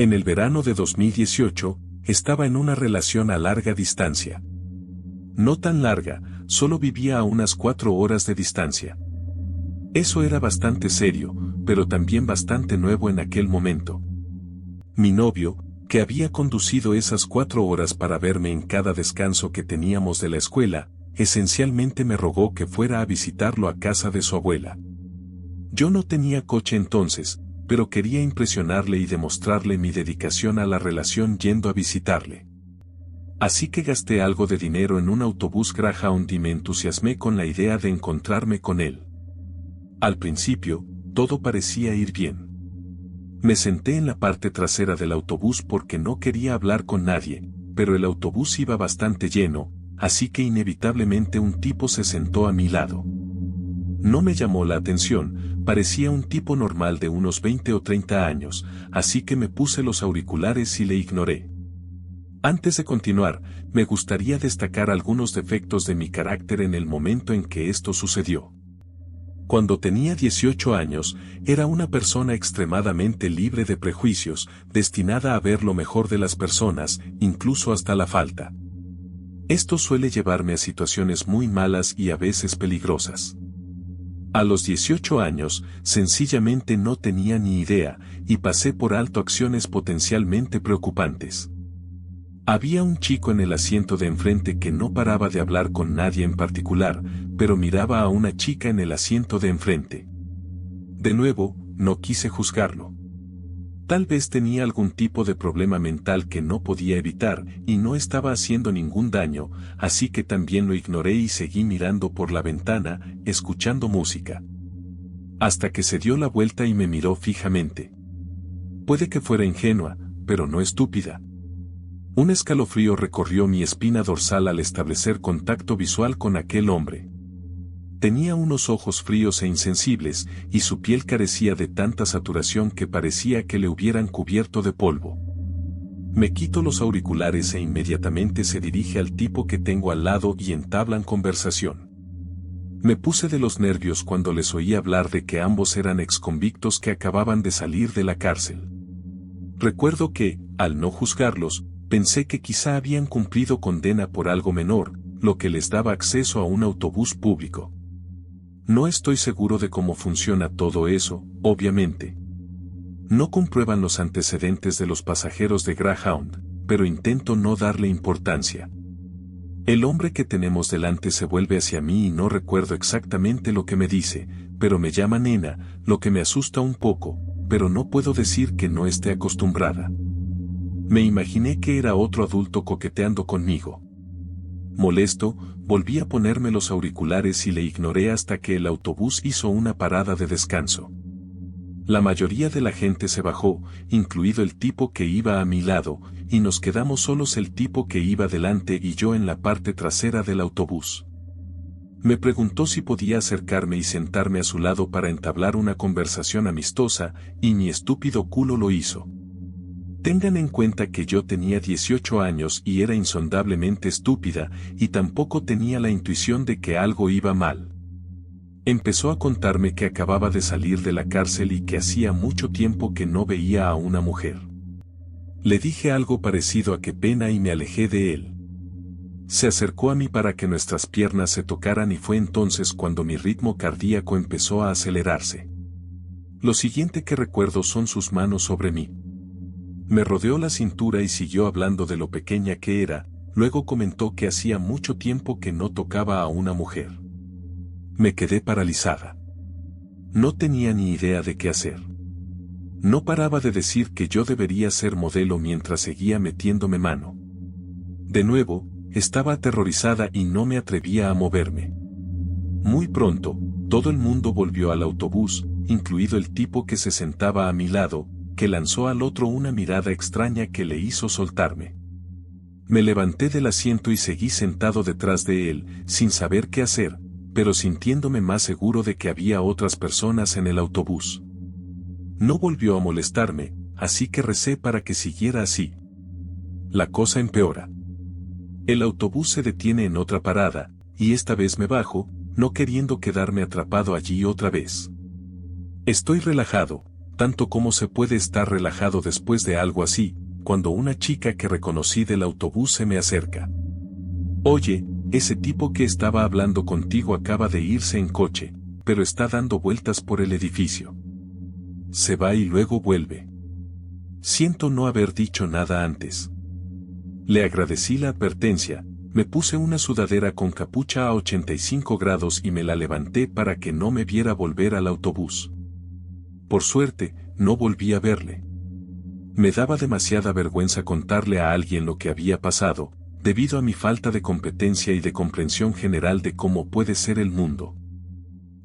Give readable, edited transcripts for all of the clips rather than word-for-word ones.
En el verano de 2018, estaba en una relación a larga distancia. No tan larga, solo vivía a unas 4 horas de distancia. Eso era bastante serio, pero también bastante nuevo en aquel momento. Mi novio, que había conducido esas 4 horas para verme en cada descanso que teníamos de la escuela, esencialmente me rogó que fuera a visitarlo a casa de su abuela. Yo no tenía coche entonces, pero quería impresionarle y demostrarle mi dedicación a la relación yendo a visitarle. Así que gasté algo de dinero en un autobús Greyhound y me entusiasmé con la idea de encontrarme con él. Al principio, todo parecía ir bien. Me senté en la parte trasera del autobús porque no quería hablar con nadie, pero el autobús iba bastante lleno, así que inevitablemente un tipo se sentó a mi lado. No me llamó la atención, parecía un tipo normal de unos 20 o 30 años, así que me puse los auriculares y le ignoré. Antes de continuar, me gustaría destacar algunos defectos de mi carácter en el momento en que esto sucedió. Cuando tenía 18 años, era una persona extremadamente libre de prejuicios, destinada a ver lo mejor de las personas, incluso hasta la falta. Esto suele llevarme a situaciones muy malas y a veces peligrosas. A los 18 años, sencillamente no tenía ni idea, y pasé por alto acciones potencialmente preocupantes. Había un chico en el asiento de enfrente que no paraba de hablar con nadie en particular, pero miraba a una chica en el asiento de enfrente. De nuevo, no quise juzgarlo. Tal vez tenía algún tipo de problema mental que no podía evitar y no estaba haciendo ningún daño, así que también lo ignoré y seguí mirando por la ventana, escuchando música. Hasta que se dio la vuelta y me miró fijamente. Puede que fuera ingenua, pero no estúpida. Un escalofrío recorrió mi espina dorsal al establecer contacto visual con aquel hombre. Tenía unos ojos fríos e insensibles, y su piel carecía de tanta saturación que parecía que le hubieran cubierto de polvo. Me quito los auriculares e inmediatamente se dirige al tipo que tengo al lado y entablan conversación. Me puse de los nervios cuando les oí hablar de que ambos eran exconvictos que acababan de salir de la cárcel. Recuerdo que, al no juzgarlos, pensé que quizá habían cumplido condena por algo menor, lo que les daba acceso a un autobús público. No estoy seguro de cómo funciona todo eso, obviamente. No comprueban los antecedentes de los pasajeros de Greyhound, pero intento no darle importancia. El hombre que tenemos delante se vuelve hacia mí y no recuerdo exactamente lo que me dice, pero me llama nena, lo que me asusta un poco, pero no puedo decir que no esté acostumbrada. Me imaginé que era otro adulto coqueteando conmigo. Molesto, volví a ponerme los auriculares y le ignoré hasta que el autobús hizo una parada de descanso. La mayoría de la gente se bajó, incluido el tipo que iba a mi lado, y nos quedamos solos el tipo que iba delante y yo en la parte trasera del autobús. Me preguntó si podía acercarme y sentarme a su lado para entablar una conversación amistosa, y mi estúpido culo lo hizo. Tengan en cuenta que yo tenía 18 años y era insondablemente estúpida, y tampoco tenía la intuición de que algo iba mal. Empezó a contarme que acababa de salir de la cárcel y que hacía mucho tiempo que no veía a una mujer. Le dije algo parecido a qué pena y me alejé de él. Se acercó a mí para que nuestras piernas se tocaran y fue entonces cuando mi ritmo cardíaco empezó a acelerarse. Lo siguiente que recuerdo son sus manos sobre mí. Me rodeó la cintura y siguió hablando de lo pequeña que era, luego comentó que hacía mucho tiempo que no tocaba a una mujer. Me quedé paralizada. No tenía ni idea de qué hacer. No paraba de decir que yo debería ser modelo mientras seguía metiéndome mano. De nuevo, estaba aterrorizada y no me atrevía a moverme. Muy pronto, todo el mundo volvió al autobús, incluido el tipo que se sentaba a mi lado, que lanzó al otro una mirada extraña que le hizo soltarme. Me levanté del asiento y seguí sentado detrás de él, sin saber qué hacer, pero sintiéndome más seguro de que había otras personas en el autobús. No volvió a molestarme, así que recé para que siguiera así. La cosa empeora. El autobús se detiene en otra parada, y esta vez me bajo, no queriendo quedarme atrapado allí otra vez. Estoy relajado, tanto como se puede estar relajado después de algo así, cuando una chica que reconocí del autobús se me acerca. Oye, ese tipo que estaba hablando contigo acaba de irse en coche, pero está dando vueltas por el edificio. Se va y luego vuelve. Siento no haber dicho nada antes. Le agradecí la advertencia, me puse una sudadera con capucha a 85 grados y me la levanté para que no me viera volver al autobús. Por suerte, no volví a verle. Me daba demasiada vergüenza contarle a alguien lo que había pasado, debido a mi falta de competencia y de comprensión general de cómo puede ser el mundo.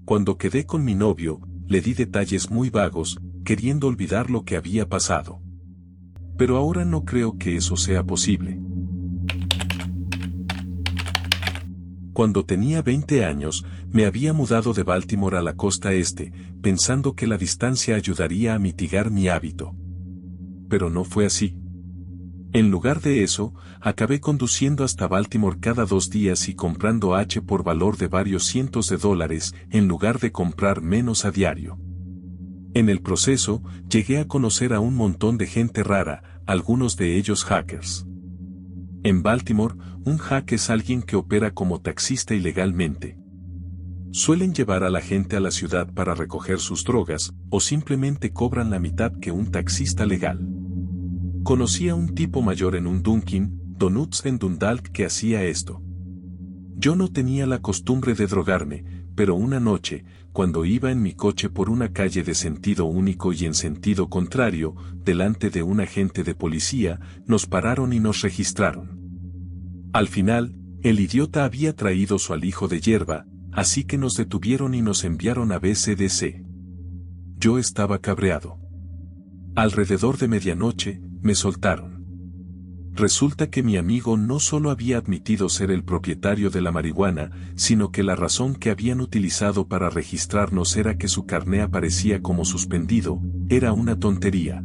Cuando quedé con mi novio, le di detalles muy vagos, queriendo olvidar lo que había pasado. Pero ahora no creo que eso sea posible. Cuando tenía 20 años, me había mudado de Baltimore a la costa este, pensando que la distancia ayudaría a mitigar mi hábito. Pero no fue así. En lugar de eso, acabé conduciendo hasta Baltimore cada 2 días y comprando H por valor de varios cientos de dólares, en lugar de comprar menos a diario. En el proceso, llegué a conocer a un montón de gente rara, algunos de ellos hackers. En Baltimore, un hack es alguien que opera como taxista ilegalmente. Suelen llevar a la gente a la ciudad para recoger sus drogas, o simplemente cobran la mitad que un taxista legal. Conocí a un tipo mayor en un Dunkin' Donuts en Dundalk que hacía esto. Yo no tenía la costumbre de drogarme, pero una noche, cuando iba en mi coche por una calle de sentido único y en sentido contrario, delante de un agente de policía, nos pararon y nos registraron. Al final, el idiota había traído su alijo de hierba, así que nos detuvieron y nos enviaron a BCDC. Yo estaba cabreado. Alrededor de medianoche, me soltaron. Resulta que mi amigo no solo había admitido ser el propietario de la marihuana, sino que la razón que habían utilizado para registrarnos era que su carné aparecía como suspendido, era una tontería.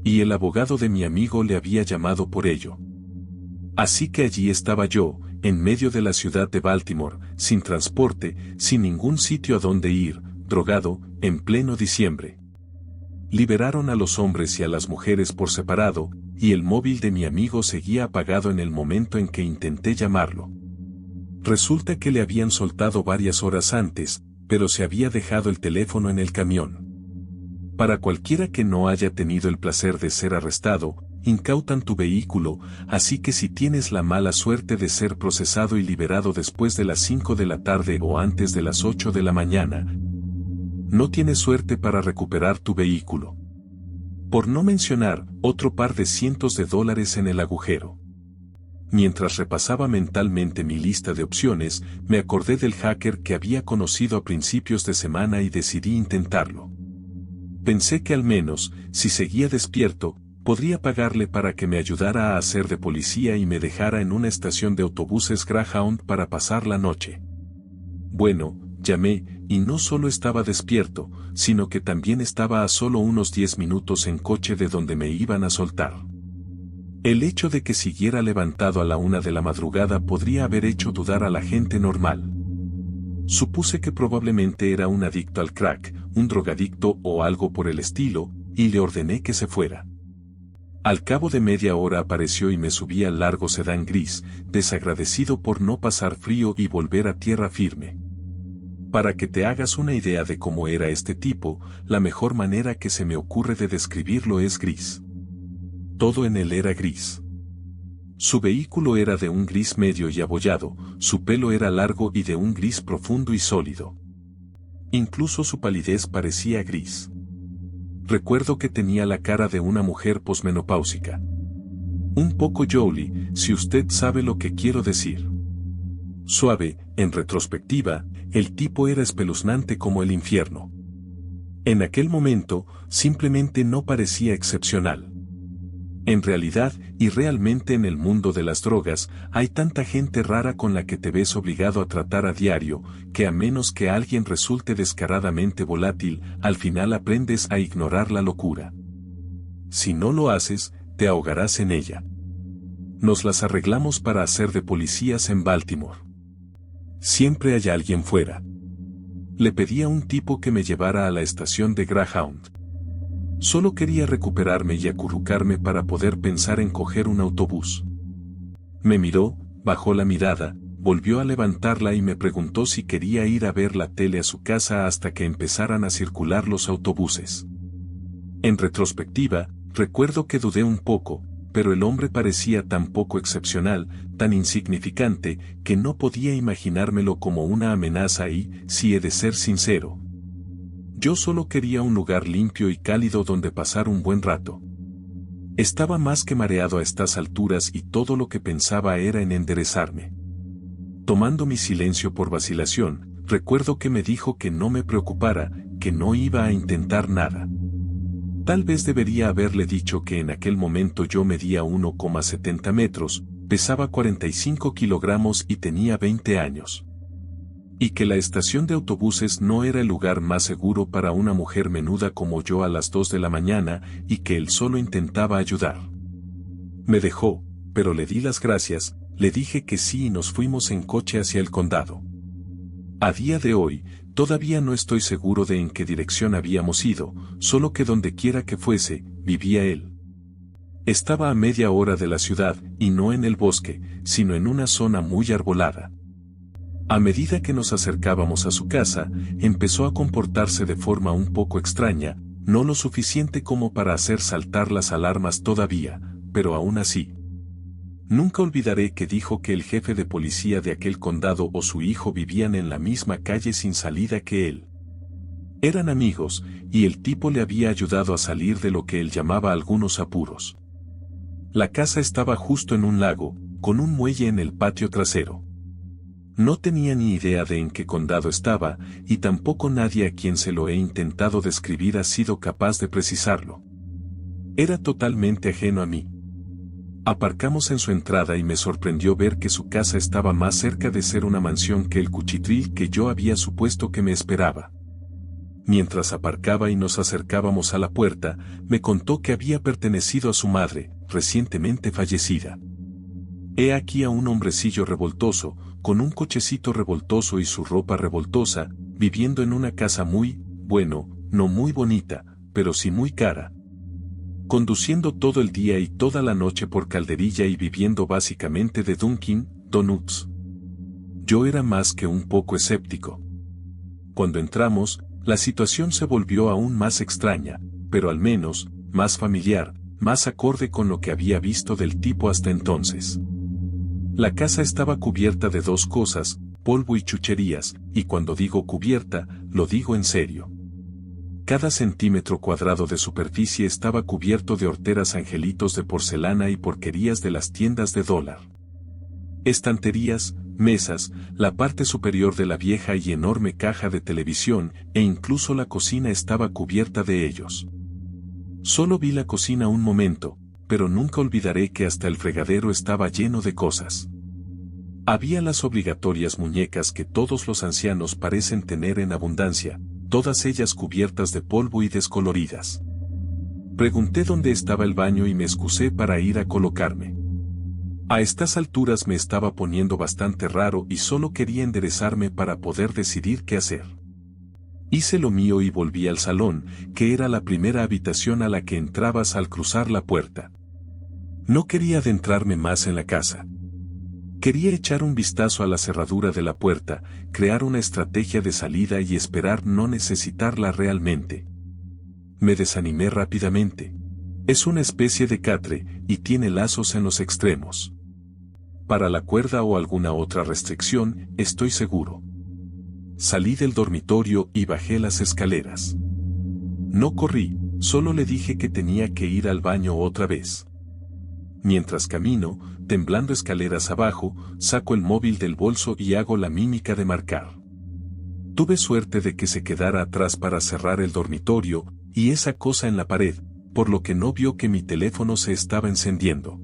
Y el abogado de mi amigo le había llamado por ello. Así que allí estaba yo, en medio de la ciudad de Baltimore, sin transporte, sin ningún sitio a donde ir, drogado, en pleno diciembre. Liberaron a los hombres y a las mujeres por separado, y el móvil de mi amigo seguía apagado en el momento en que intenté llamarlo. Resulta que le habían soltado varias horas antes, pero se había dejado el teléfono en el camión. Para cualquiera que no haya tenido el placer de ser arrestado, incautan tu vehículo, así que si tienes la mala suerte de ser procesado y liberado después de las 5 de la tarde o antes de las 8 de la mañana, no tienes suerte para recuperar tu vehículo. Por no mencionar, otro par de cientos de dólares en el agujero. Mientras repasaba mentalmente mi lista de opciones, me acordé del hacker que había conocido a principios de semana y decidí intentarlo. Pensé que al menos, si seguía despierto, podría pagarle para que me ayudara a hacer de policía y me dejara en una estación de autobuses Greyhound para pasar la noche. Bueno, llamé, y no solo estaba despierto, sino que también estaba a solo unos 10 minutos en coche de donde me iban a soltar. El hecho de que siguiera levantado a la 1 de la madrugada podría haber hecho dudar a la gente normal. Supuse que probablemente era un adicto al crack, un drogadicto o algo por el estilo, y le ordené que se fuera. Al cabo de media hora apareció y me subí al largo sedán gris, desagradecido por no pasar frío y volver a tierra firme. Para que te hagas una idea de cómo era este tipo, la mejor manera que se me ocurre de describirlo es gris. Todo en él era gris. Su vehículo era de un gris medio y abollado, su pelo era largo y de un gris profundo y sólido. Incluso su palidez parecía gris. Recuerdo que tenía la cara de una mujer posmenopáusica. Un poco Jolie, si usted sabe lo que quiero decir. Suave, en retrospectiva, el tipo era espeluznante como el infierno. En aquel momento, simplemente no parecía excepcional. En realidad, y realmente en el mundo de las drogas, hay tanta gente rara con la que te ves obligado a tratar a diario, que a menos que alguien resulte descaradamente volátil, al final aprendes a ignorar la locura. Si no lo haces, te ahogarás en ella. Nos las arreglamos para hacer de policías en Baltimore. Siempre hay alguien fuera. Le pedí a un tipo que me llevara a la estación de Greyhound. Solo quería recuperarme y acurrucarme para poder pensar en coger un autobús. Me miró, bajó la mirada, volvió a levantarla y me preguntó si quería ir a ver la tele a su casa hasta que empezaran a circular los autobuses. En retrospectiva, recuerdo que dudé un poco, pero el hombre parecía tan poco excepcional, tan insignificante, que no podía imaginármelo como una amenaza y, si he de ser sincero, yo solo quería un lugar limpio y cálido donde pasar un buen rato. Estaba más que mareado a estas alturas y todo lo que pensaba era en enderezarme. Tomando mi silencio por vacilación, recuerdo que me dijo que no me preocupara, que no iba a intentar nada. Tal vez debería haberle dicho que en aquel momento yo medía 1,70 metros, pesaba 45 kilogramos y tenía 20 años. Y que la estación de autobuses no era el lugar más seguro para una mujer menuda como yo a las 2 de la mañana y que él solo intentaba ayudar. Me dejó, pero le di las gracias, le dije que sí y nos fuimos en coche hacia el condado. A día de hoy, todavía no estoy seguro de en qué dirección habíamos ido, solo que donde quiera que fuese, vivía él. Estaba a media hora de la ciudad, y no en el bosque, sino en una zona muy arbolada. A medida que nos acercábamos a su casa, empezó a comportarse de forma un poco extraña, no lo suficiente como para hacer saltar las alarmas todavía, pero aún así. Nunca olvidaré que dijo que el jefe de policía de aquel condado o su hijo vivían en la misma calle sin salida que él. Eran amigos, y el tipo le había ayudado a salir de lo que él llamaba algunos apuros. La casa estaba justo en un lago, con un muelle en el patio trasero. No tenía ni idea de en qué condado estaba, y tampoco nadie a quien se lo he intentado describir ha sido capaz de precisarlo. Era totalmente ajeno a mí. Aparcamos en su entrada y me sorprendió ver que su casa estaba más cerca de ser una mansión que el cuchitril que yo había supuesto que me esperaba. Mientras aparcaba y nos acercábamos a la puerta, me contó que había pertenecido a su madre, recientemente fallecida. He aquí a un hombrecillo revoltoso, con un cochecito revoltoso y su ropa revoltosa, viviendo en una casa muy, bueno, no muy bonita, pero sí muy cara. Conduciendo todo el día y toda la noche por Calderilla y viviendo básicamente de Dunkin' Donuts. Yo era más que un poco escéptico. Cuando entramos, la situación se volvió aún más extraña, pero al menos, más familiar, más acorde con lo que había visto del tipo hasta entonces. La casa estaba cubierta de dos cosas, polvo y chucherías, y cuando digo cubierta, lo digo en serio. Cada centímetro cuadrado de superficie estaba cubierto de horteras angelitos de porcelana y porquerías de las tiendas de dólar. Estanterías, mesas, la parte superior de la vieja y enorme caja de televisión, e incluso la cocina estaba cubierta de ellos. Solo vi la cocina un momento, pero nunca olvidaré que hasta el fregadero estaba lleno de cosas. Había las obligatorias muñecas que todos los ancianos parecen tener en abundancia, todas ellas cubiertas de polvo y descoloridas. Pregunté dónde estaba el baño y me excusé para ir a colocarme. A estas alturas me estaba poniendo bastante raro y solo quería enderezarme para poder decidir qué hacer. Hice lo mío y volví al salón, que era la primera habitación a la que entrabas al cruzar la puerta. No quería adentrarme más en la casa. Quería echar un vistazo a la cerradura de la puerta, crear una estrategia de salida y esperar no necesitarla realmente. Me desanimé rápidamente. Es una especie de catre, y tiene lazos en los extremos. Para la cuerda o alguna otra restricción, estoy seguro. Salí del dormitorio y bajé las escaleras. No corrí, solo le dije que tenía que ir al baño otra vez. Mientras camino, temblando escaleras abajo, saco el móvil del bolso y hago la mímica de marcar. Tuve suerte de que se quedara atrás para cerrar el dormitorio, y esa cosa en la pared, por lo que no vio que mi teléfono se estaba encendiendo.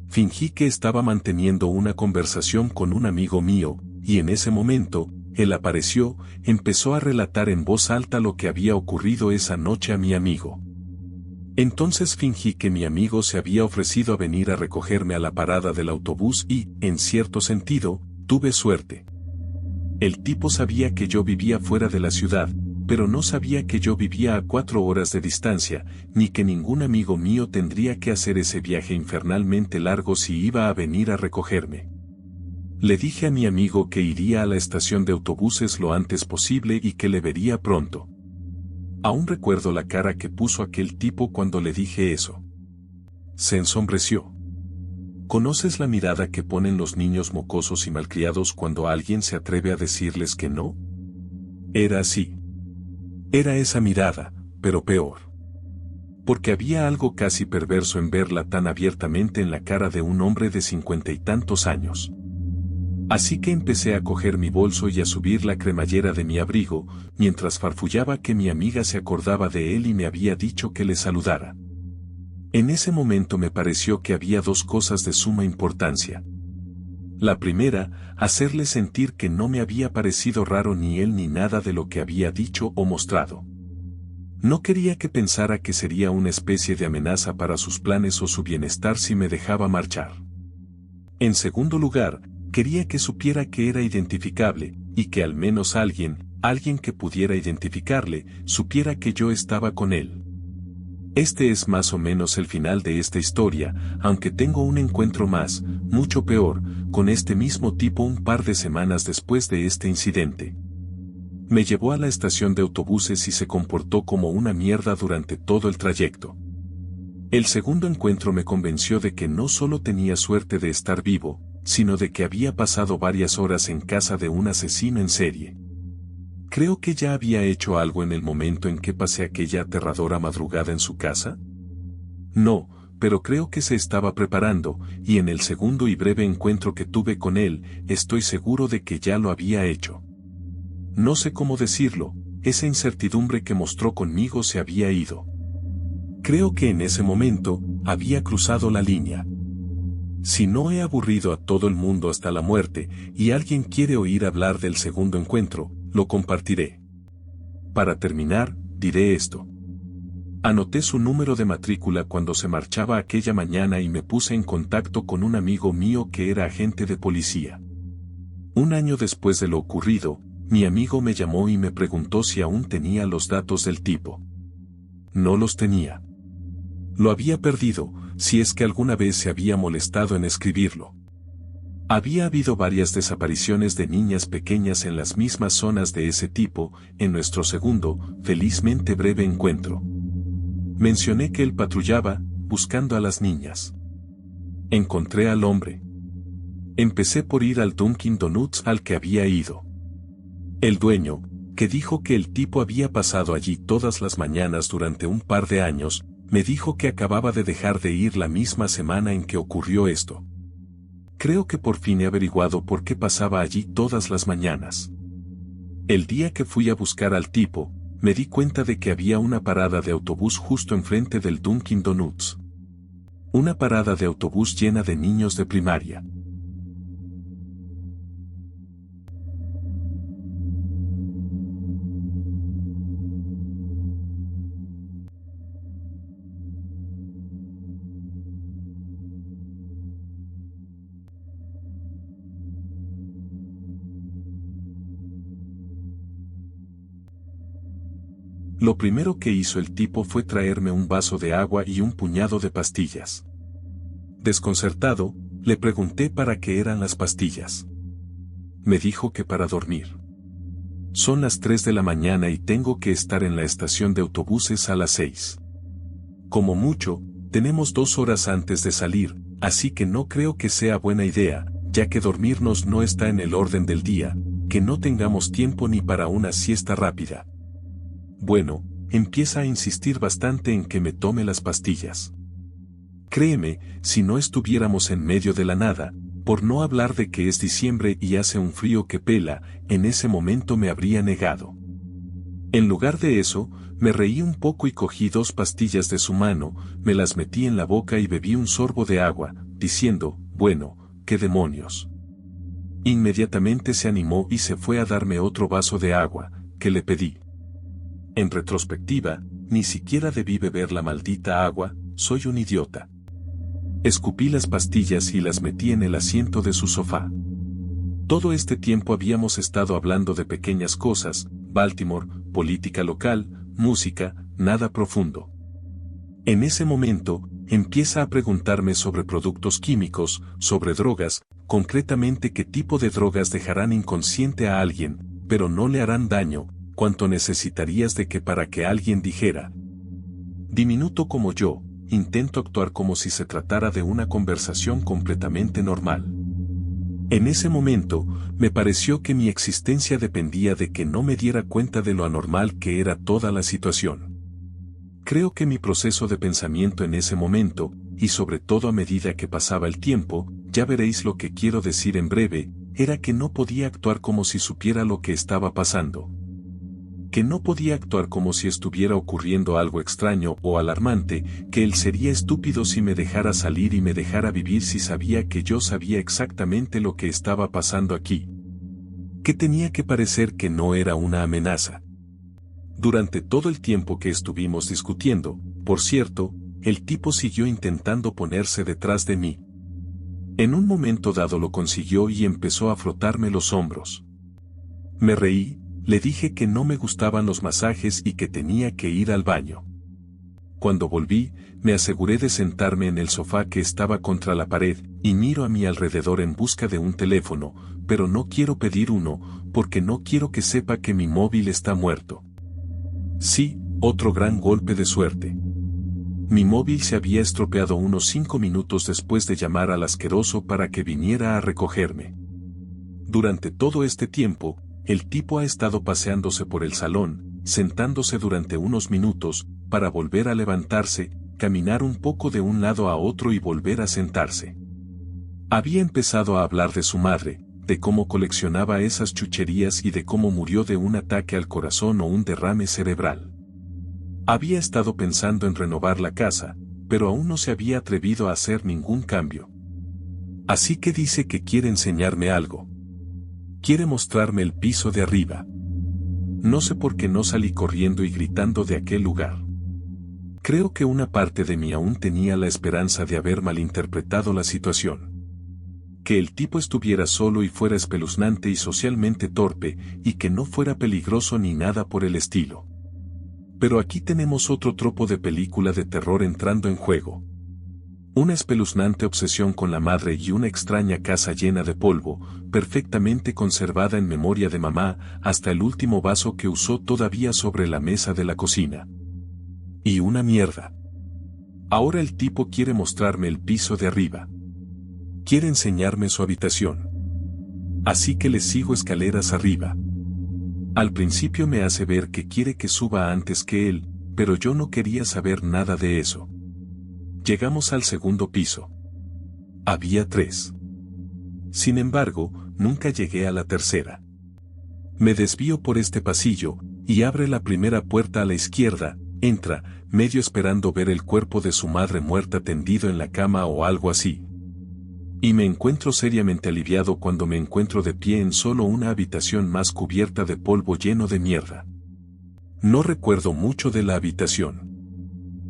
Fingí que estaba manteniendo una conversación con un amigo mío, y en ese momento, él apareció, empezó a relatar en voz alta lo que había ocurrido esa noche a mi amigo. Entonces fingí que mi amigo se había ofrecido a venir a recogerme a la parada del autobús y, en cierto sentido, tuve suerte. El tipo sabía que yo vivía fuera de la ciudad, pero no sabía que yo vivía a 4 horas de distancia, ni que ningún amigo mío tendría que hacer ese viaje infernalmente largo si iba a venir a recogerme. Le dije a mi amigo que iría a la estación de autobuses lo antes posible y que le vería pronto. Aún recuerdo la cara que puso aquel tipo cuando le dije eso. Se ensombreció. ¿Conoces la mirada que ponen los niños mocosos y malcriados cuando alguien se atreve a decirles que no? Era así. Era esa mirada, pero peor. Porque había algo casi perverso en verla tan abiertamente en la cara de un hombre de 50 y tantos años. Así que empecé a coger mi bolso y a subir la cremallera de mi abrigo, mientras farfullaba que mi amiga se acordaba de él y me había dicho que le saludara. En ese momento me pareció que había 2 cosas de suma importancia. La primera, hacerle sentir que no me había parecido raro ni él ni nada de lo que había dicho o mostrado. No quería que pensara que sería una especie de amenaza para sus planes o su bienestar si me dejaba marchar. En segundo lugar, quería que supiera que era identificable, y que al menos alguien que pudiera identificarle, supiera que yo estaba con él. Este es más o menos el final de esta historia, aunque tengo un encuentro más, mucho peor, con este mismo tipo un par de semanas después de este incidente. Me llevó a la estación de autobuses y se comportó como una mierda durante todo el trayecto. El segundo encuentro me convenció de que no solo tenía suerte de estar vivo, sino de que había pasado varias horas en casa de un asesino en serie. Creo que ya había hecho algo en el momento en que pasé aquella aterradora madrugada en su casa. No, pero creo que se estaba preparando, y en el segundo y breve encuentro que tuve con él, estoy seguro de que ya lo había hecho. No sé cómo decirlo, esa incertidumbre que mostró conmigo se había ido. Creo que en ese momento, había cruzado la línea. Si no he aburrido a todo el mundo hasta la muerte, y alguien quiere oír hablar del segundo encuentro, lo compartiré. Para terminar, diré esto. Anoté su número de matrícula cuando se marchaba aquella mañana y me puse en contacto con un amigo mío que era agente de policía. Un año después de lo ocurrido, mi amigo me llamó y me preguntó si aún tenía los datos del tipo. No los tenía. Lo había perdido, si es que alguna vez se había molestado en escribirlo. Había habido varias desapariciones de niñas pequeñas en las mismas zonas de ese tipo, en nuestro segundo, felizmente breve encuentro. Mencioné que él patrullaba, buscando a las niñas. Encontré al hombre. Empecé por ir al Dunkin' Donuts al que había ido. El dueño, que dijo que el tipo había pasado allí todas las mañanas durante un par de años, me dijo que acababa de dejar de ir la misma semana en que ocurrió esto. Creo que por fin he averiguado por qué pasaba allí todas las mañanas. El día que fui a buscar al tipo, me di cuenta de que había una parada de autobús justo enfrente del Dunkin' Donuts. Una parada de autobús llena de niños de primaria. Lo primero que hizo el tipo fue traerme un vaso de agua y un puñado de pastillas. Desconcertado, le pregunté para qué eran las pastillas. Me dijo que para dormir. Son las 3 de la mañana y tengo que estar en la estación de autobuses a las 6. Como mucho, tenemos 2 horas antes de salir, así que no creo que sea buena idea, ya que dormirnos no está en el orden del día, que no tengamos tiempo ni para una siesta rápida. Bueno, empieza a insistir bastante en que me tome las pastillas. Créeme, si no estuviéramos en medio de la nada, por no hablar de que es diciembre y hace un frío que pela, en ese momento me habría negado. En lugar de eso, me reí un poco y cogí 2 pastillas de su mano, me las metí en la boca y bebí un sorbo de agua, diciendo, bueno, ¿qué demonios? Inmediatamente se animó y se fue a darme otro vaso de agua, que le pedí. En retrospectiva, ni siquiera debí beber la maldita agua, soy un idiota. Escupí las pastillas y las metí en el asiento de su sofá. Todo este tiempo habíamos estado hablando de pequeñas cosas, Baltimore, política local, música, nada profundo. En ese momento, empieza a preguntarme sobre productos químicos, sobre drogas, concretamente qué tipo de drogas dejarán inconsciente a alguien, pero no le harán daño, cuánto necesitarías de que para que alguien dijera. Diminuto como yo, intento actuar como si se tratara de una conversación completamente normal. En ese momento, me pareció que mi existencia dependía de que no me diera cuenta de lo anormal que era toda la situación. Creo que mi proceso de pensamiento en ese momento, y sobre todo a medida que pasaba el tiempo, ya veréis lo que quiero decir en breve, era que no podía actuar como si supiera lo que estaba pasando. Que no podía actuar como si estuviera ocurriendo algo extraño o alarmante, que él sería estúpido si me dejara salir y me dejara vivir si sabía que yo sabía exactamente lo que estaba pasando aquí. Que tenía que parecer que no era una amenaza. Durante todo el tiempo que estuvimos discutiendo, por cierto, el tipo siguió intentando ponerse detrás de mí. En un momento dado lo consiguió y empezó a frotarme los hombros. Me reí, le dije que no me gustaban los masajes y que tenía que ir al baño. Cuando volví, me aseguré de sentarme en el sofá que estaba contra la pared, y miro a mi alrededor en busca de un teléfono, pero no quiero pedir uno, porque no quiero que sepa que mi móvil está muerto. Sí, otro gran golpe de suerte. Mi móvil se había estropeado unos 5 minutos después de llamar al asqueroso para que viniera a recogerme. Durante todo este tiempo, el tipo ha estado paseándose por el salón, sentándose durante unos minutos, para volver a levantarse, caminar un poco de un lado a otro y volver a sentarse. Había empezado a hablar de su madre, de cómo coleccionaba esas chucherías y de cómo murió de un ataque al corazón o un derrame cerebral. Había estado pensando en renovar la casa, pero aún no se había atrevido a hacer ningún cambio. Así que dice que quiere enseñarme algo. Quiere mostrarme el piso de arriba. No sé por qué no salí corriendo y gritando de aquel lugar. Creo que una parte de mí aún tenía la esperanza de haber malinterpretado la situación. Que el tipo estuviera solo y fuera espeluznante y socialmente torpe, y que no fuera peligroso ni nada por el estilo. Pero aquí tenemos otro tropo de película de terror entrando en juego. Una espeluznante obsesión con la madre y una extraña casa llena de polvo, perfectamente conservada en memoria de mamá, hasta el último vaso que usó todavía sobre la mesa de la cocina. Y una mierda. Ahora el tipo quiere mostrarme el piso de arriba. Quiere enseñarme su habitación. Así que le sigo escaleras arriba. Al principio me hace ver que quiere que suba antes que él, pero yo no quería saber nada de eso. Llegamos al segundo piso. Había 3. Sin embargo, nunca llegué a la tercera. Me desvío por este pasillo, y abre la primera puerta a la izquierda, entra, medio esperando ver el cuerpo de su madre muerta tendido en la cama o algo así. Y me encuentro seriamente aliviado cuando me encuentro de pie en solo una habitación más cubierta de polvo lleno de mierda. No recuerdo mucho de la habitación.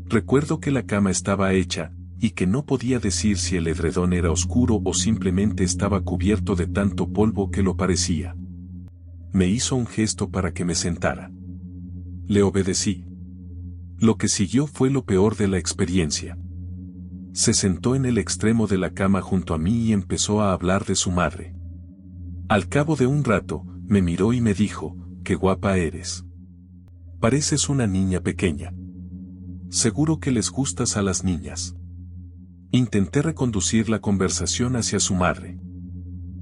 Recuerdo que la cama estaba hecha, y que no podía decir si el edredón era oscuro o simplemente estaba cubierto de tanto polvo que lo parecía. Me hizo un gesto para que me sentara. Le obedecí. Lo que siguió fue lo peor de la experiencia. Se sentó en el extremo de la cama junto a mí y empezó a hablar de su madre. Al cabo de un rato, me miró y me dijo, «Qué guapa eres. Pareces una niña pequeña. Seguro que les gustas a las niñas». Intenté reconducir la conversación hacia su madre.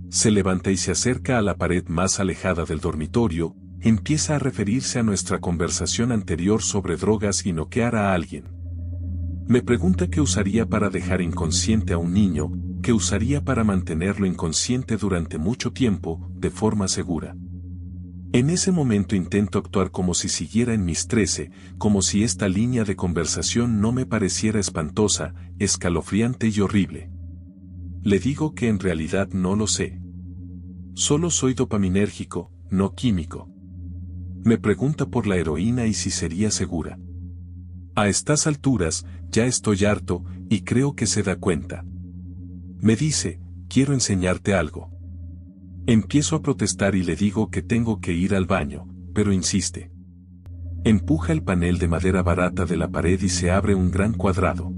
Se levanta y se acerca a la pared más alejada del dormitorio, empieza a referirse a nuestra conversación anterior sobre drogas y noquear a alguien. Me pregunta qué usaría para dejar inconsciente a un niño, qué usaría para mantenerlo inconsciente durante mucho tiempo, de forma segura. En ese momento intento actuar como si siguiera en mis 13, como si esta línea de conversación no me pareciera espantosa, escalofriante y horrible. Le digo que en realidad no lo sé. Solo soy dopaminérgico, no químico. Me pregunta por la heroína y si sería segura. A estas alturas, ya estoy harto, y creo que se da cuenta. Me dice, quiero enseñarte algo. Empiezo a protestar y le digo que tengo que ir al baño, pero insiste. Empuja el panel de madera barata de la pared y se abre un gran cuadrado.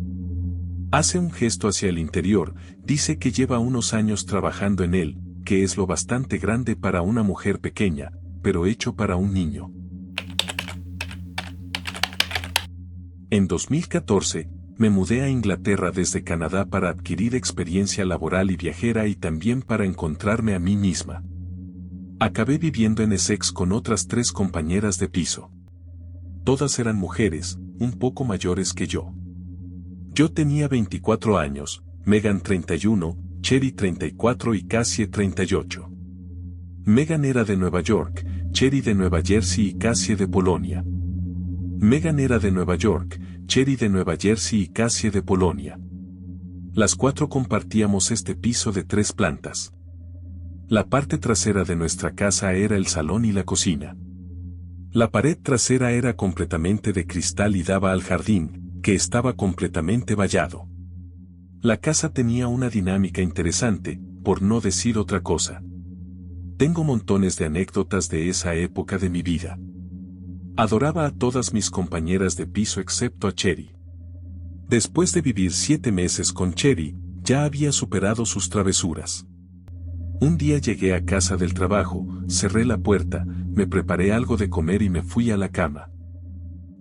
Hace un gesto hacia el interior, dice que lleva unos años trabajando en él, que es lo bastante grande para una mujer pequeña, pero hecho para un niño. En 2014, me mudé a Inglaterra desde Canadá para adquirir experiencia laboral y viajera y también para encontrarme a mí misma. Acabé viviendo en Essex con otras 3 compañeras de piso. Todas eran mujeres, un poco mayores que yo. Yo tenía 24 años, Megan 31, Cherry 34 y Cassie 38. Megan era de Nueva York, Cherry de Nueva Jersey y Cassie de Polonia. Megan era de Nueva York, Cherry de Nueva Jersey y Cassie de Polonia. Las 4 compartíamos este piso de 3 plantas. La parte trasera de nuestra casa era el salón y la cocina. La pared trasera era completamente de cristal y daba al jardín, que estaba completamente vallado. La casa tenía una dinámica interesante, por no decir otra cosa. Tengo montones de anécdotas de esa época de mi vida. Adoraba a todas mis compañeras de piso excepto a Cherry. Después de vivir 7 meses con Cherry, ya había superado sus travesuras. Un día llegué a casa del trabajo, cerré la puerta, me preparé algo de comer y me fui a la cama.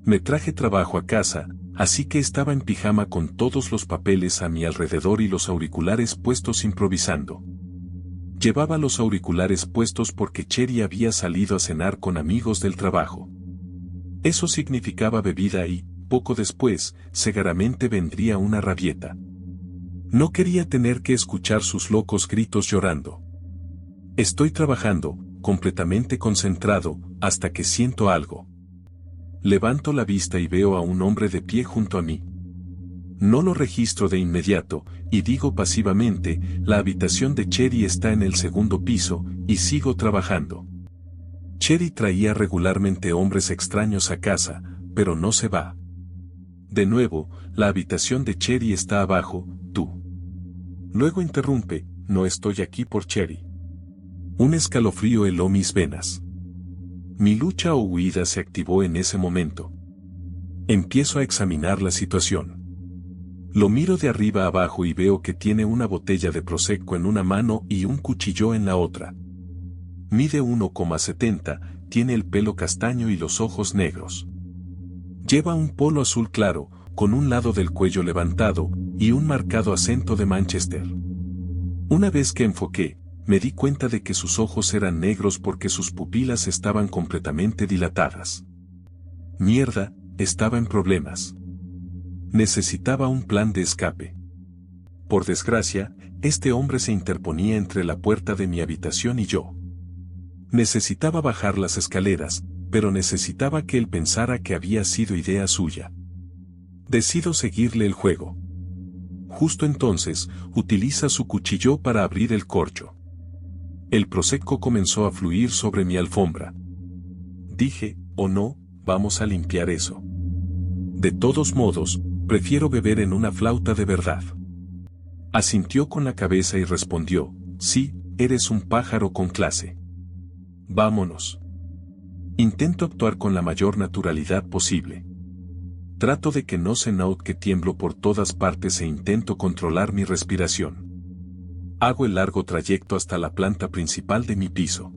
Me traje trabajo a casa, así que estaba en pijama con todos los papeles a mi alrededor y los auriculares puestos improvisando. Llevaba los auriculares puestos porque Cherry había salido a cenar con amigos del trabajo. Eso significaba bebida y, poco después, seguramente vendría una rabieta. No quería tener que escuchar sus locos gritos llorando. Estoy trabajando, completamente concentrado, hasta que siento algo. Levanto la vista y veo a un hombre de pie junto a mí. No lo registro de inmediato, y digo pasivamente, la habitación de Cherry está en el 2º piso, y sigo trabajando. Cherry traía regularmente hombres extraños a casa, pero no se va. De nuevo, la habitación de Cherry está abajo, tú. Luego interrumpe, no estoy aquí por Cherry. Un escalofrío heló mis venas. Mi lucha o huida se activó en ese momento. Empiezo a examinar la situación. Lo miro de arriba a abajo y veo que tiene una botella de Prosecco en una mano y un cuchillo en la otra. Mide 1,70, tiene el pelo castaño y los ojos negros. Lleva un polo azul claro, con un lado del cuello levantado, y un marcado acento de Manchester. Una vez que enfoqué, me di cuenta de que sus ojos eran negros porque sus pupilas estaban completamente dilatadas. Mierda, estaba en problemas. Necesitaba un plan de escape. Por desgracia, este hombre se interponía entre la puerta de mi habitación y yo. Necesitaba bajar las escaleras, pero necesitaba que él pensara que había sido idea suya. Decido seguirle el juego. Justo entonces, utiliza su cuchillo para abrir el corcho. El prosecco comenzó a fluir sobre mi alfombra. Dije, oh no, vamos a limpiar eso. De todos modos, prefiero beber en una flauta de verdad. Asintió con la cabeza y respondió, sí, eres un pájaro con clase. Vámonos. Intento actuar con la mayor naturalidad posible. Trato de que no se note que tiemblo por todas partes e intento controlar mi respiración. Hago el largo trayecto hasta la planta principal de mi piso.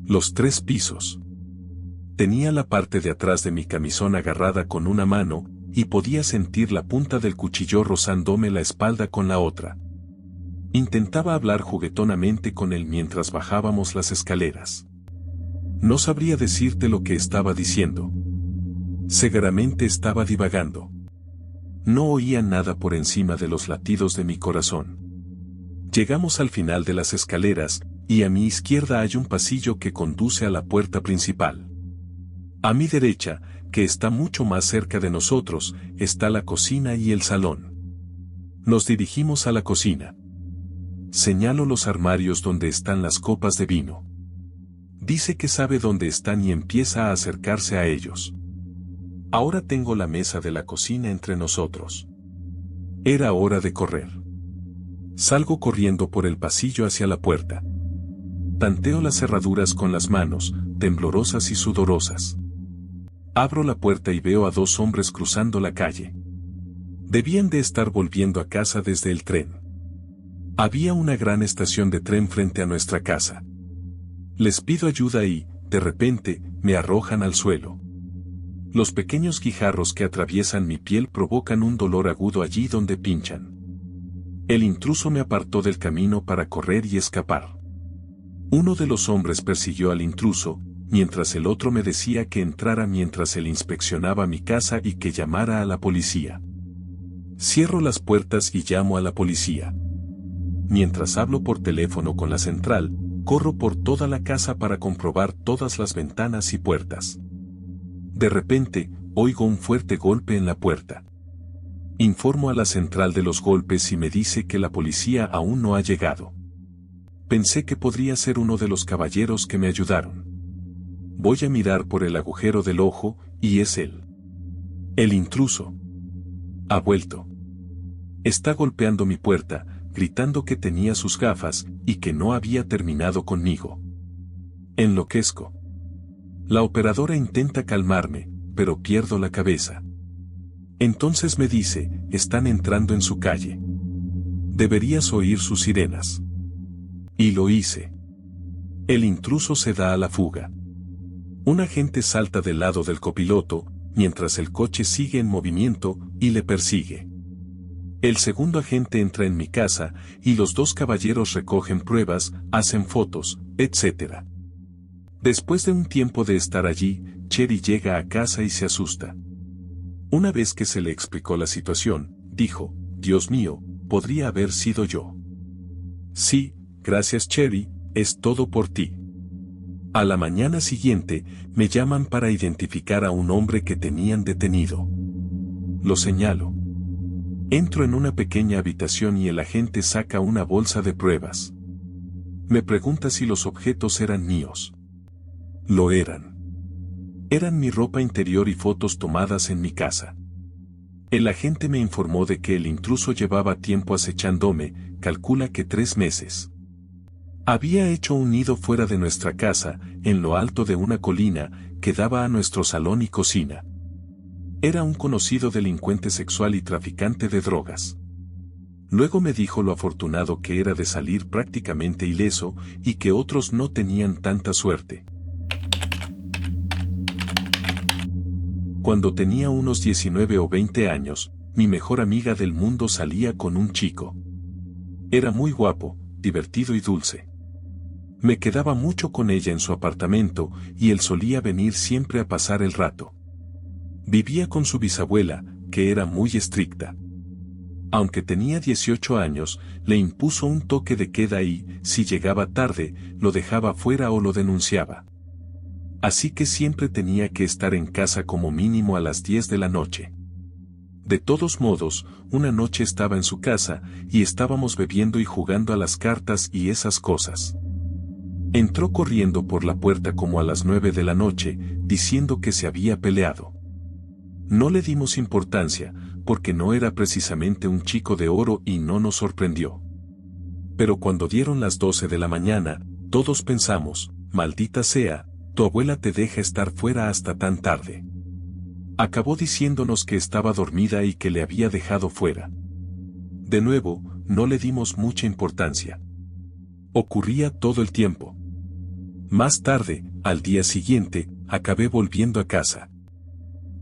Los 3 pisos. Tenía la parte de atrás de mi camisón agarrada con una mano, y podía sentir la punta del cuchillo rozándome la espalda con la otra. Intentaba hablar juguetonamente con él mientras bajábamos las escaleras. No sabría decirte lo que estaba diciendo. Seguramente estaba divagando. No oía nada por encima de los latidos de mi corazón. Llegamos al final de las escaleras, y a mi izquierda hay un pasillo que conduce a la puerta principal. A mi derecha, que está mucho más cerca de nosotros, está la cocina y el salón. Nos dirigimos a la cocina. Señalo los armarios donde están las copas de vino. Dice que sabe dónde están y empieza a acercarse a ellos. Ahora tengo la mesa de la cocina entre nosotros. Era hora de correr. Salgo corriendo por el pasillo hacia la puerta. Tanteo las cerraduras con las manos, temblorosas y sudorosas. Abro la puerta y veo a dos hombres cruzando la calle. Debían de estar volviendo a casa desde el tren. Había una gran estación de tren frente a nuestra casa. Les pido ayuda y, de repente, me arrojan al suelo. Los pequeños guijarros que atraviesan mi piel provocan un dolor agudo allí donde pinchan. El intruso me apartó del camino para correr y escapar. Uno de los hombres persiguió al intruso, mientras el otro me decía que entrara mientras él inspeccionaba mi casa y que llamara a la policía. Cierro las puertas y llamo a la policía. Mientras hablo por teléfono con la central, corro por toda la casa para comprobar todas las ventanas y puertas. De repente, oigo un fuerte golpe en la puerta. Informo a la central de los golpes y me dice que la policía aún no ha llegado. Pensé que podría ser uno de los caballeros que me ayudaron. Voy a mirar por el agujero del ojo, y es él. El intruso. Ha vuelto. Está golpeando mi puerta, gritando que tenía sus gafas, y que no había terminado conmigo. Enloquezco. La operadora intenta calmarme, pero pierdo la cabeza. Entonces me dice, están entrando en su calle. Deberías oír sus sirenas. Y lo hice. El intruso se da a la fuga. Un agente salta del lado del copiloto, mientras el coche sigue en movimiento, y le persigue. El segundo agente entra en mi casa, y los dos caballeros recogen pruebas, hacen fotos, etc. Después de un tiempo de estar allí, Cherry llega a casa y se asusta. Una vez que se le explicó la situación, dijo, Dios mío, podría haber sido yo. Sí, gracias Cherry, es todo por ti. A la mañana siguiente, me llaman para identificar a un hombre que tenían detenido. Lo señalo. Entro en una pequeña habitación y el agente saca una bolsa de pruebas. Me pregunta si los objetos eran míos. Lo eran. Eran mi ropa interior y fotos tomadas en mi casa. El agente me informó de que el intruso llevaba tiempo acechándome, calcula que 3 meses. Había hecho un nido fuera de nuestra casa, en lo alto de una colina, que daba a nuestro salón y cocina. Era un conocido delincuente sexual y traficante de drogas. Luego me dijo lo afortunado que era de salir prácticamente ileso, y que otros no tenían tanta suerte. Cuando tenía unos 19 o 20 años, mi mejor amiga del mundo salía con un chico. Era muy guapo, divertido y dulce. Me quedaba mucho con ella en su apartamento, y él solía venir siempre a pasar el rato. Vivía con su bisabuela, que era muy estricta. Aunque tenía 18 años, le impuso un toque de queda y, si llegaba tarde, lo dejaba fuera o lo denunciaba. Así que siempre tenía que estar en casa como mínimo a las 10 de la noche. De todos modos, una noche estaba en su casa, y estábamos bebiendo y jugando a las cartas y esas cosas. Entró corriendo por la puerta como a las 9 de la noche, diciendo que se había peleado. No le dimos importancia, porque no era precisamente un chico de oro y no nos sorprendió. Pero cuando dieron las 12 de la mañana, todos pensamos, maldita sea, tu abuela te deja estar fuera hasta tan tarde. Acabó diciéndonos que estaba dormida y que le había dejado fuera. De nuevo, no le dimos mucha importancia. Ocurría todo el tiempo. Más tarde, al día siguiente, acabé volviendo a casa.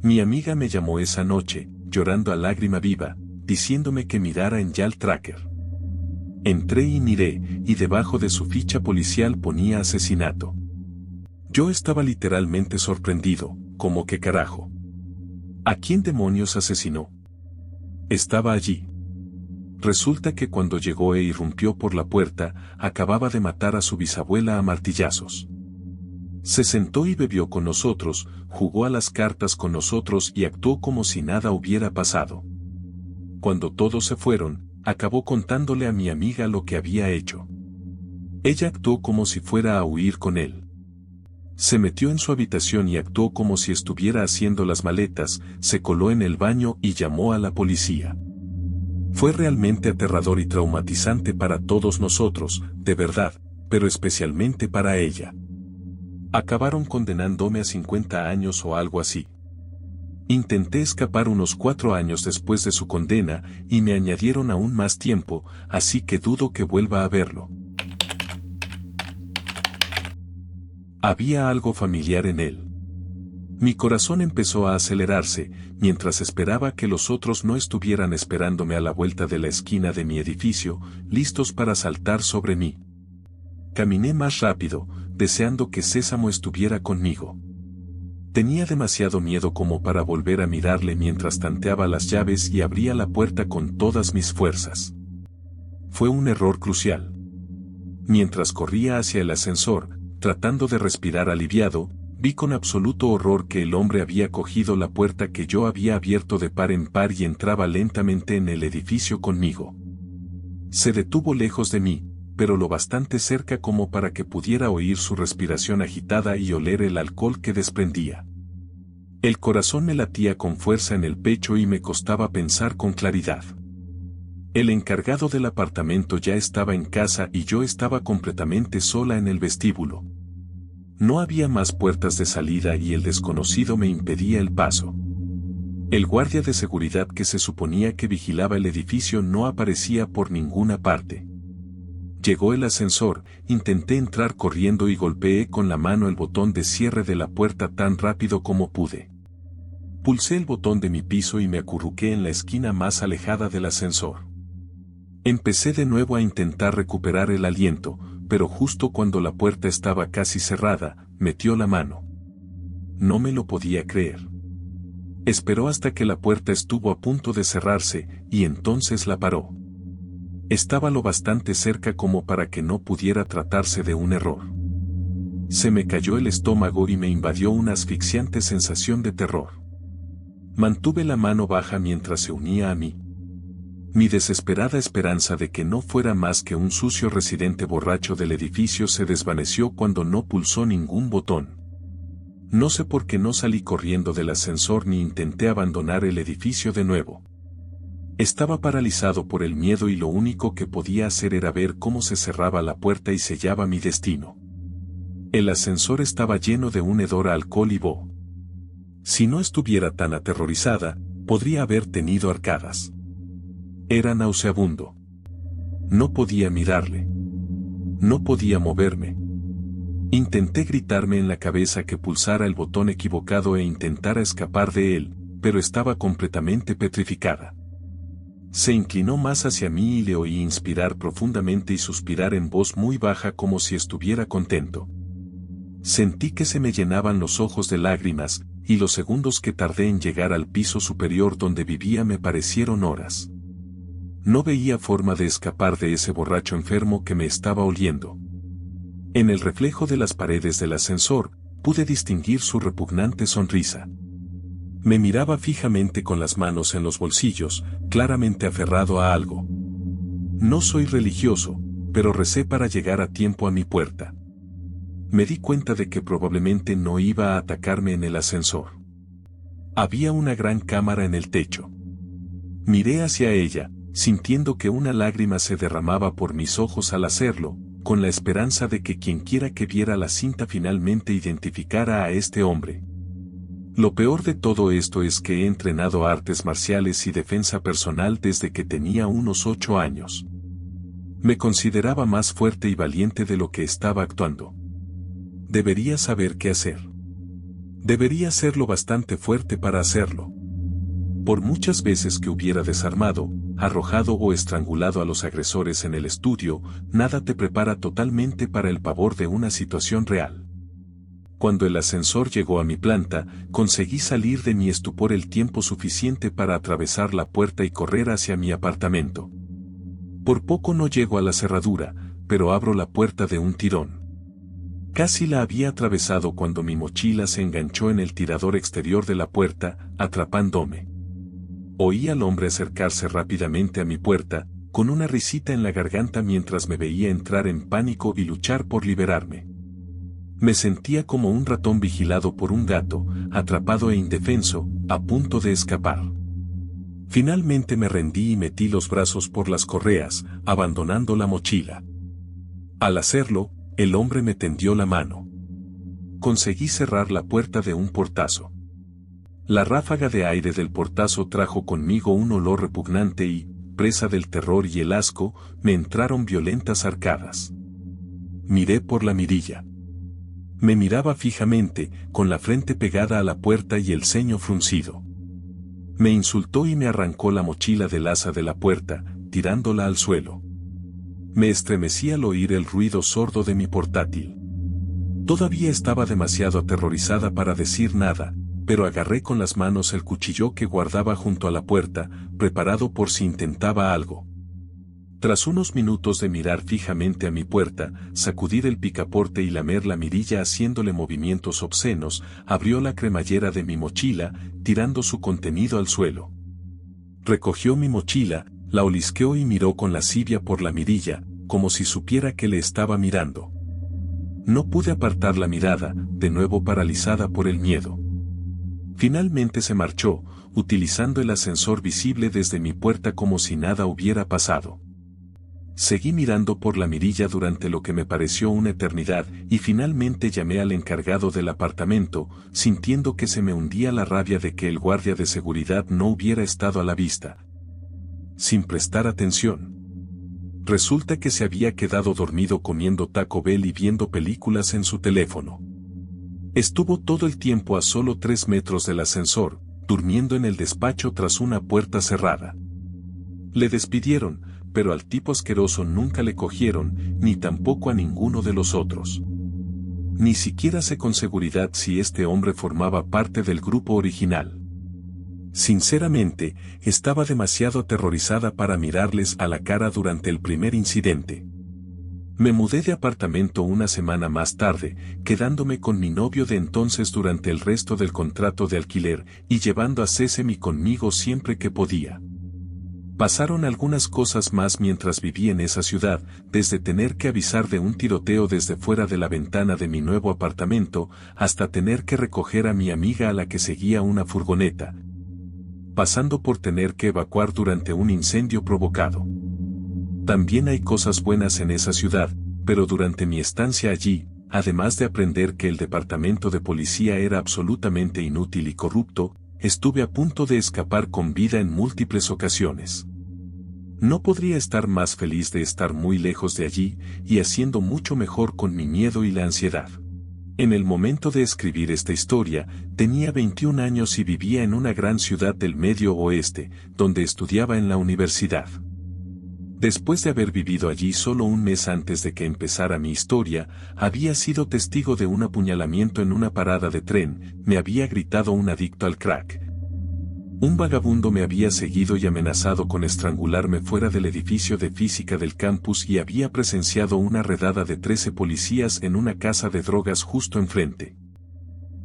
Mi amiga me llamó esa noche, llorando a lágrima viva, diciéndome que mirara en Yall Tracker. Entré y miré, y debajo de su ficha policial ponía asesinato. Yo estaba literalmente sorprendido, como que carajo. ¿A quién demonios asesinó? Estaba allí. Resulta que cuando llegó e irrumpió por la puerta, acababa de matar a su bisabuela a martillazos. Se sentó y bebió con nosotros, jugó a las cartas con nosotros y actuó como si nada hubiera pasado. Cuando todos se fueron, acabó contándole a mi amiga lo que había hecho. Ella actuó como si fuera a huir con él. Se metió en su habitación y actuó como si estuviera haciendo las maletas, se coló en el baño y llamó a la policía. Fue realmente aterrador y traumatizante para todos nosotros, de verdad, pero especialmente para ella. Acabaron condenándome a 50 años o algo así. Intenté escapar unos 4 años después de su condena y me añadieron aún más tiempo, así que dudo que vuelva a verlo. Había algo familiar en él. Mi corazón empezó a acelerarse, mientras esperaba que los otros no estuvieran esperándome a la vuelta de la esquina de mi edificio, listos para saltar sobre mí. Caminé más rápido, deseando que Sésamo estuviera conmigo. Tenía demasiado miedo como para volver a mirarle mientras tanteaba las llaves y abría la puerta con todas mis fuerzas. Fue un error crucial. Mientras corría hacia el ascensor, tratando de respirar aliviado, vi con absoluto horror que el hombre había cogido la puerta que yo había abierto de par en par y entraba lentamente en el edificio conmigo. Se detuvo lejos de mí, pero lo bastante cerca como para que pudiera oír su respiración agitada y oler el alcohol que desprendía. El corazón me latía con fuerza en el pecho y me costaba pensar con claridad. El encargado del apartamento ya estaba en casa y yo estaba completamente sola en el vestíbulo. No había más puertas de salida y el desconocido me impedía el paso. El guardia de seguridad que se suponía que vigilaba el edificio no aparecía por ninguna parte. Llegó el ascensor, intenté entrar corriendo y golpeé con la mano el botón de cierre de la puerta tan rápido como pude. Pulsé el botón de mi piso y me acurruqué en la esquina más alejada del ascensor. Empecé de nuevo a intentar recuperar el aliento, pero justo cuando la puerta estaba casi cerrada, metió la mano. No me lo podía creer. Esperó hasta que la puerta estuvo a punto de cerrarse, y entonces la paró. Estaba lo bastante cerca como para que no pudiera tratarse de un error. Se me cayó el estómago y me invadió una asfixiante sensación de terror. Mantuve la mano baja mientras se unía a mí. Mi desesperada esperanza de que no fuera más que un sucio residente borracho del edificio se desvaneció cuando no pulsó ningún botón. No sé por qué no salí corriendo del ascensor ni intenté abandonar el edificio de nuevo. Estaba paralizado por el miedo y lo único que podía hacer era ver cómo se cerraba la puerta y sellaba mi destino. El ascensor estaba lleno de un hedor a alcohol y boh. Si no estuviera tan aterrorizada, podría haber tenido arcadas. Era nauseabundo. No podía mirarle. No podía moverme. Intenté gritarme en la cabeza que pulsara el botón equivocado e intentara escapar de él, pero estaba completamente petrificada. Se inclinó más hacia mí y le oí inspirar profundamente y suspirar en voz muy baja como si estuviera contento. Sentí que se me llenaban los ojos de lágrimas, y los segundos que tardé en llegar al piso superior donde vivía me parecieron horas. No veía forma de escapar de ese borracho enfermo que me estaba oliendo. En el reflejo de las paredes del ascensor, pude distinguir su repugnante sonrisa. Me miraba fijamente con las manos en los bolsillos, claramente aferrado a algo. No soy religioso, pero recé para llegar a tiempo a mi puerta. Me di cuenta de que probablemente no iba a atacarme en el ascensor. Había una gran cámara en el techo. Miré hacia ella, sintiendo que una lágrima se derramaba por mis ojos al hacerlo, con la esperanza de que quienquiera que viera la cinta finalmente identificara a este hombre. Lo peor de todo esto es que he entrenado artes marciales y defensa personal desde que tenía unos 8 años. Me consideraba más fuerte y valiente de lo que estaba actuando. Debería saber qué hacer. Debería ser lo bastante fuerte para hacerlo. Por muchas veces que hubiera desarmado, arrojado o estrangulado a los agresores en el estudio, nada te prepara totalmente para el pavor de una situación real. Cuando el ascensor llegó a mi planta, conseguí salir de mi estupor el tiempo suficiente para atravesar la puerta y correr hacia mi apartamento. Por poco no llego a la cerradura, pero abro la puerta de un tirón. Casi la había atravesado cuando mi mochila se enganchó en el tirador exterior de la puerta, atrapándome. Oí al hombre acercarse rápidamente a mi puerta, con una risita en la garganta mientras me veía entrar en pánico y luchar por liberarme. Me sentía como un ratón vigilado por un gato, atrapado e indefenso, a punto de escapar. Finalmente me rendí y metí los brazos por las correas, abandonando la mochila. Al hacerlo, el hombre me tendió la mano. Conseguí cerrar la puerta de un portazo. La ráfaga de aire del portazo trajo conmigo un olor repugnante y, presa del terror y el asco, me entraron violentas arcadas. Miré por la mirilla. Me miraba fijamente, con la frente pegada a la puerta y el ceño fruncido. Me insultó y me arrancó la mochila del asa de la puerta, tirándola al suelo. Me estremecí al oír el ruido sordo de mi portátil. Todavía estaba demasiado aterrorizada para decir nada, pero agarré con las manos el cuchillo que guardaba junto a la puerta, preparado por si intentaba algo. Tras unos minutos de mirar fijamente a mi puerta, sacudir el picaporte y lamer la mirilla haciéndole movimientos obscenos, abrió la cremallera de mi mochila, tirando su contenido al suelo. Recogió mi mochila, la olisqueó y miró con lascivia por la mirilla, como si supiera que le estaba mirando. No pude apartar la mirada, de nuevo paralizada por el miedo. Finalmente se marchó, utilizando el ascensor visible desde mi puerta como si nada hubiera pasado. Seguí mirando por la mirilla durante lo que me pareció una eternidad y finalmente llamé al encargado del apartamento, sintiendo que se me hundía la rabia de que el guardia de seguridad no hubiera estado a la vista. Sin prestar atención. Resulta que se había quedado dormido comiendo Taco Bell y viendo películas en su teléfono. Estuvo todo el tiempo a solo 3 metros del ascensor, durmiendo en el despacho tras una puerta cerrada. Le despidieron, pero al tipo asqueroso nunca le cogieron, ni tampoco a ninguno de los otros. Ni siquiera sé con seguridad si este hombre formaba parte del grupo original. Sinceramente, estaba demasiado aterrorizada para mirarles a la cara durante el primer incidente. Me mudé de apartamento una semana más tarde, quedándome con mi novio de entonces durante el resto del contrato de alquiler y llevando a Sesemi conmigo siempre que podía. Pasaron algunas cosas más mientras viví en esa ciudad, desde tener que avisar de un tiroteo desde fuera de la ventana de mi nuevo apartamento, hasta tener que recoger a mi amiga a la que seguía una furgoneta, pasando por tener que evacuar durante un incendio provocado. También hay cosas buenas en esa ciudad, pero durante mi estancia allí, además de aprender que el departamento de policía era absolutamente inútil y corrupto, estuve a punto de escapar con vida en múltiples ocasiones. No podría estar más feliz de estar muy lejos de allí y haciendo mucho mejor con mi miedo y la ansiedad. En el momento de escribir esta historia, tenía 21 años y vivía en una gran ciudad del Medio Oeste, donde estudiaba en la universidad. Después de haber vivido allí solo un mes antes de que empezara mi historia, había sido testigo de un apuñalamiento en una parada de tren, me había gritado un adicto al crack. Un vagabundo me había seguido y amenazado con estrangularme fuera del edificio de física del campus y había presenciado una redada de 13 policías en una casa de drogas justo enfrente.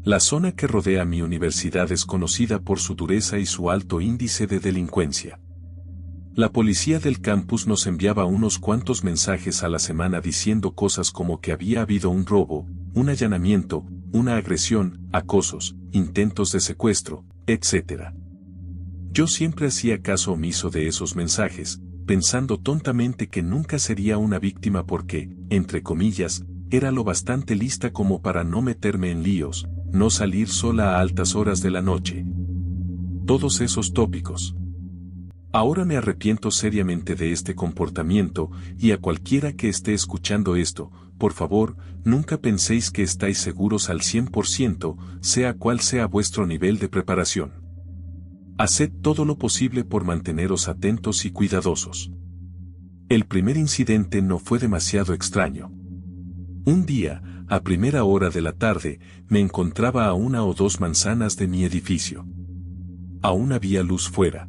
La zona que rodea mi universidad es conocida por su dureza y su alto índice de delincuencia. La policía del campus nos enviaba unos cuantos mensajes a la semana diciendo cosas como que había habido un robo, un allanamiento, una agresión, acosos, intentos de secuestro, etc. Yo siempre hacía caso omiso de esos mensajes, pensando tontamente que nunca sería una víctima porque, entre comillas, era lo bastante lista como para no meterme en líos, no salir sola a altas horas de la noche. Todos esos tópicos. Ahora me arrepiento seriamente de este comportamiento, y a cualquiera que esté escuchando esto, por favor, nunca penséis que estáis seguros al 100%, sea cual sea vuestro nivel de preparación. Haced todo lo posible por manteneros atentos y cuidadosos. El primer incidente no fue demasiado extraño. Un día, a primera hora de la tarde, me encontraba a 1 o 2 manzanas de mi edificio. Aún había luz fuera.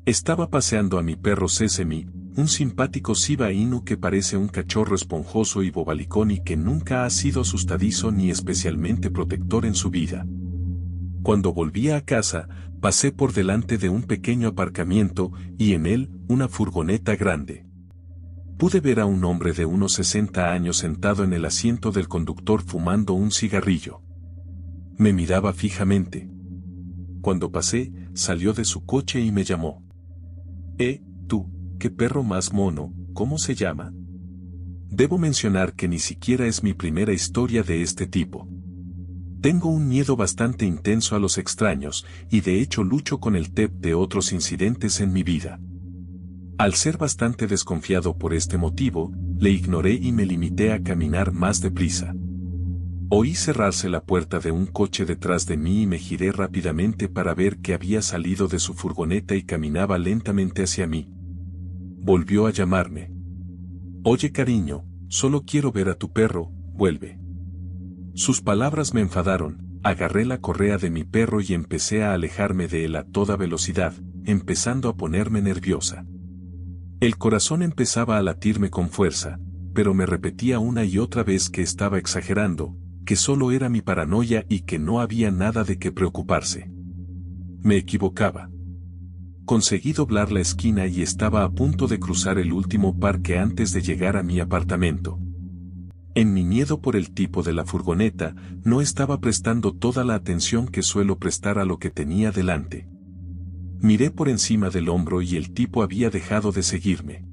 Estaba paseando a mi perro Sesemi, un simpático Shiba Inu que parece un cachorro esponjoso y bobalicón y que nunca ha sido asustadizo ni especialmente protector en su vida. Cuando volvía a casa, pasé por delante de un pequeño aparcamiento y en él una furgoneta grande. Pude ver a un hombre de unos 60 años sentado en el asiento del conductor fumando un cigarrillo. Me miraba fijamente. Cuando pasé, salió de su coche y me llamó. Tú, qué perro más mono, ¿cómo se llama? Debo mencionar que ni siquiera es mi primera historia de este tipo. Tengo un miedo bastante intenso a los extraños, y de hecho lucho con el TEP de otros incidentes en mi vida. Al ser bastante desconfiado por este motivo, le ignoré y me limité a caminar más deprisa. Oí cerrarse la puerta de un coche detrás de mí y me giré rápidamente para ver que había salido de su furgoneta y caminaba lentamente hacia mí. Volvió a llamarme. Oye cariño, solo quiero ver a tu perro, vuelve. Sus palabras me enfadaron, agarré la correa de mi perro y empecé a alejarme de él a toda velocidad, empezando a ponerme nerviosa. El corazón empezaba a latirme con fuerza, pero me repetía una y otra vez que estaba exagerando, que solo era mi paranoia y que no había nada de qué preocuparse. Me equivocaba. Conseguí doblar la esquina y estaba a punto de cruzar el último parque antes de llegar a mi apartamento. En mi miedo por el tipo de la furgoneta, no estaba prestando toda la atención que suelo prestar a lo que tenía delante. Miré por encima del hombro y el tipo había dejado de seguirme.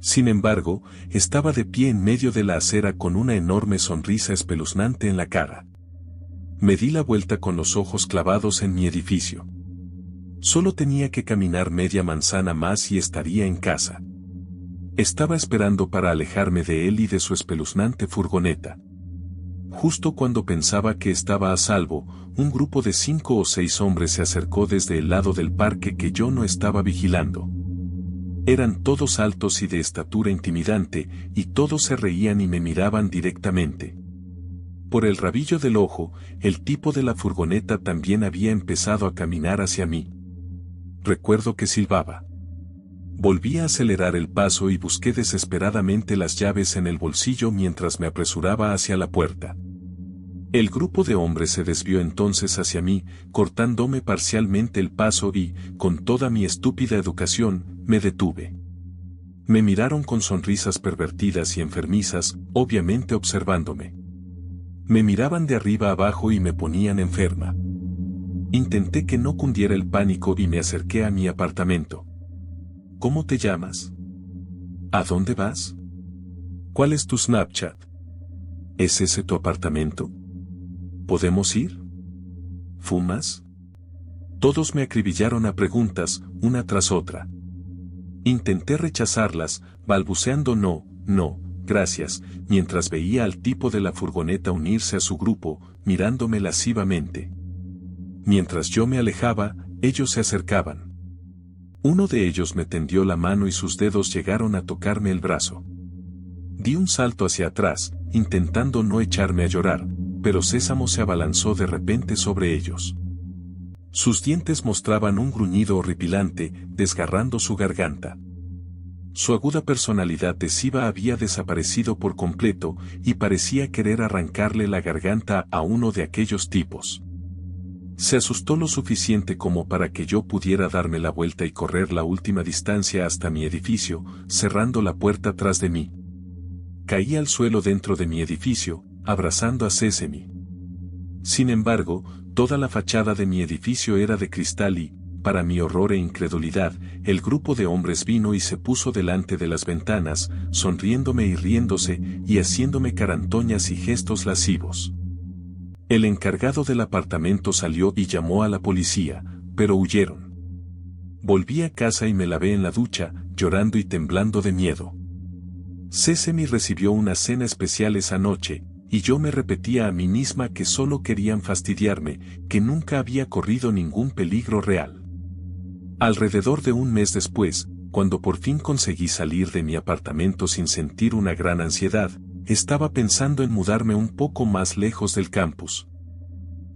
Sin embargo, estaba de pie en medio de la acera con una enorme sonrisa espeluznante en la cara. Me di la vuelta con los ojos clavados en mi edificio. Solo tenía que caminar media manzana más y estaría en casa. Estaba esperando para alejarme de él y de su espeluznante furgoneta. Justo cuando pensaba que estaba a salvo, un grupo de 5 o 6 hombres se acercó desde el lado del parque que yo no estaba vigilando. Eran todos altos y de estatura intimidante, y todos se reían y me miraban directamente. Por el rabillo del ojo, el tipo de la furgoneta también había empezado a caminar hacia mí. Recuerdo que silbaba. Volví a acelerar el paso y busqué desesperadamente las llaves en el bolsillo mientras me apresuraba hacia la puerta. El grupo de hombres se desvió entonces hacia mí, cortándome parcialmente el paso y, con toda mi estúpida educación, me detuve. Me miraron con sonrisas pervertidas y enfermizas, obviamente observándome. Me miraban de arriba abajo y me ponían enferma. Intenté que no cundiera el pánico y me acerqué a mi apartamento. ¿Cómo te llamas? ¿A dónde vas? ¿Cuál es tu Snapchat? ¿Es ese tu apartamento? ¿Podemos ir? ¿Fumas? Todos me acribillaron a preguntas, una tras otra. Intenté rechazarlas, balbuceando no, gracias, mientras veía al tipo de la furgoneta unirse a su grupo, mirándome lascivamente. Mientras yo me alejaba, ellos se acercaban. Uno de ellos me tendió la mano y sus dedos llegaron a tocarme el brazo. Di un salto hacia atrás, intentando no echarme a llorar, pero Sésamo se abalanzó de repente sobre ellos. Sus dientes mostraban un gruñido horripilante, desgarrando su garganta. Su aguda personalidad lesiva había desaparecido por completo, y parecía querer arrancarle la garganta a uno de aquellos tipos. Se asustó lo suficiente como para que yo pudiera darme la vuelta y correr la última distancia hasta mi edificio, cerrando la puerta tras de mí. Caí al suelo dentro de mi edificio, abrazando a Sesemi. Sin embargo, toda la fachada de mi edificio era de cristal y, para mi horror e incredulidad, el grupo de hombres vino y se puso delante de las ventanas, sonriéndome y riéndose, y haciéndome carantoñas y gestos lascivos. El encargado del apartamento salió y llamó a la policía, pero huyeron. Volví a casa y me lavé en la ducha, llorando y temblando de miedo. Sesemi recibió una cena especial esa noche, y yo me repetía a mí misma que solo querían fastidiarme, que nunca había corrido ningún peligro real. Alrededor de un mes después, cuando por fin conseguí salir de mi apartamento sin sentir una gran ansiedad, estaba pensando en mudarme un poco más lejos del campus.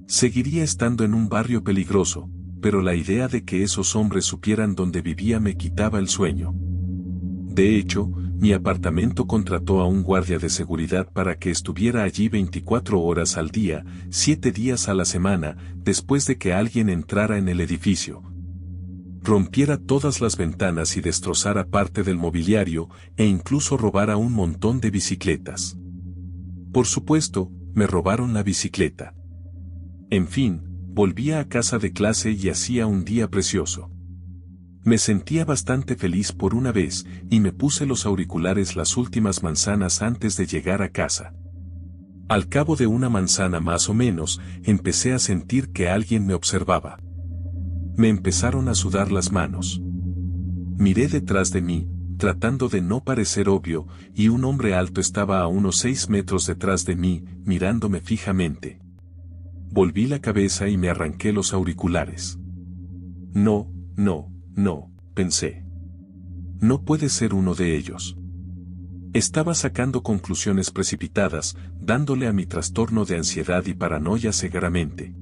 Seguiría estando en un barrio peligroso, pero la idea de que esos hombres supieran dónde vivía me quitaba el sueño. De hecho, mi apartamento contrató a un guardia de seguridad para que estuviera allí 24 horas al día, 7 días a la semana, después de que alguien entrara en el edificio, rompiera todas las ventanas y destrozara parte del mobiliario, e incluso robara un montón de bicicletas. Por supuesto, me robaron la bicicleta. En fin, volvía a casa de clase y hacía un día precioso. Me sentía bastante feliz por una vez, y me puse los auriculares las últimas manzanas antes de llegar a casa. Al cabo de una manzana más o menos, empecé a sentir que alguien me observaba. Me empezaron a sudar las manos. Miré detrás de mí, tratando de no parecer obvio, y un hombre alto estaba a unos 6 metros detrás de mí, mirándome fijamente. Volví la cabeza y me arranqué los auriculares. No, pensé. No puede ser uno de ellos. Estaba sacando conclusiones precipitadas, dándole a mi trastorno de ansiedad y paranoia severamente.